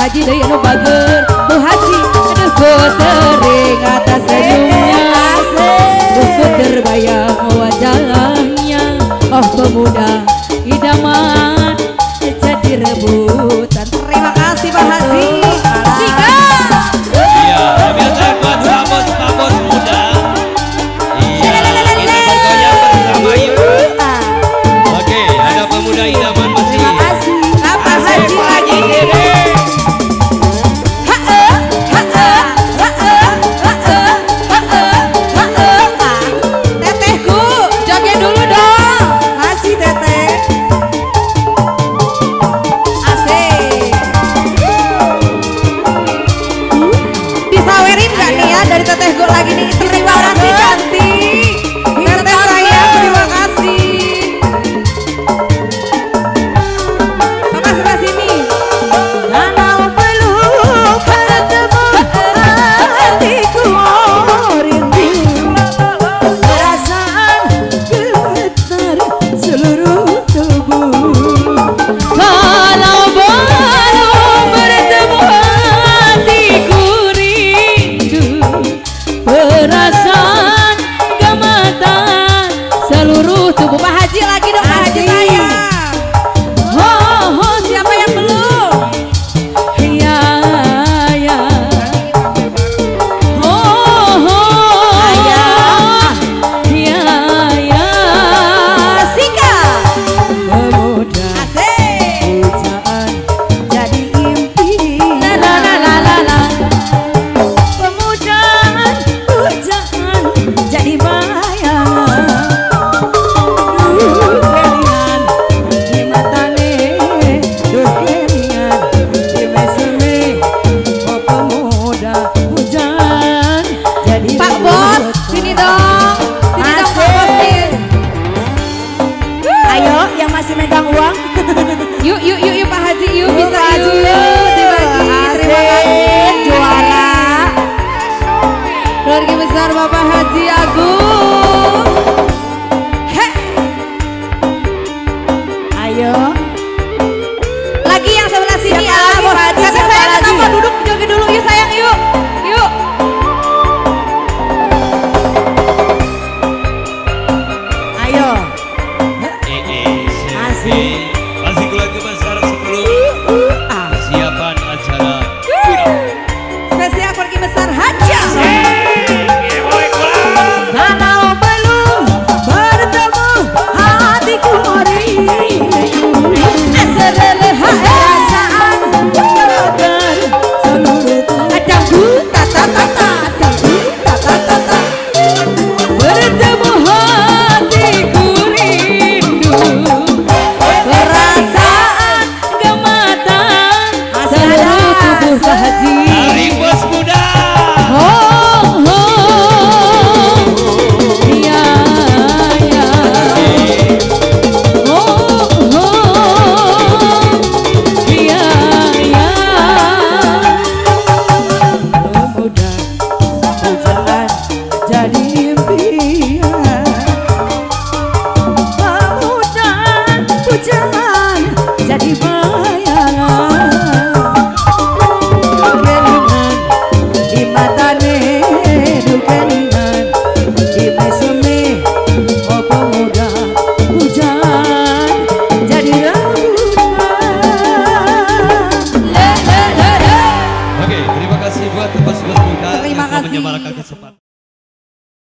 Haji deui anu bager Bu Haji aduh tering atas senyumnya Rumput terbayang wajahnya Oh pemuda idaman jadi rebutan. Terima kasih Pak Haji. Sika. Iya, biasa buat pamos muda. Iya, kita bergoyang bersama ibu. Oke, ada pemuda idaman masih. Terima kasih. Pak Haji lagi. Tetehku, joget dulu dong. Masih teteh. Disawerin gak nih ya dari teteh gue lagi nih. Terima kasih cantik. Teteh sayang terima kasih. Mama sebelah sini. Kalau belum bertemu hatiku rindu perasaan gemetar seluruh tubuh. Kalau belum bertemu hatiku rindu perasaan gemetar seluruh tubuh. Pak Haji lagi dong Pak Haji saya. Oh, siapa yang belum? Ya, ya. Ya, ya. Sika. Pemuda. Pujaan jadi impian. Pemudaan pujaan jadi bayangan. Kelingan di matane, kelingan di meseme. Oh pemuda pujaan jadi Pak Bos, sini dong. Sini dong Pak Bos nih. Ayo yang masih megang uang. Yuk Pak Haji yuk bisa yuk dibagi. Terima kasih juara. Keluarga besar Bapak Haji Agung. He. Ayo. Lagi yang sebelah sini ya. Kakak sayang kenapa duduk joget dulu yuk sayang yuk. Yuk. Ayo. Asik. Masih keluarga besar sebelum persiapan acara. Spesial keluarga besar Haja. Kalau belum bertemu hatiku rindu perasaan gemetar seluruh tubuh. Bertemu hatiku rindu perasaan gemetar seluruh tubuh Pak Haji. Tarik bos muda. Ya, ya. Ya, ya. Pemuda pujaan jadi impian. Pemuda pujaan jadi bayangan. Kelingan di matane, kelingan di meseme. Oh pemuda pujaan jadi rebutan. Oke, terima kasih buat Bos Muda Terima yang telah kasih. menyemarakan kesempatan.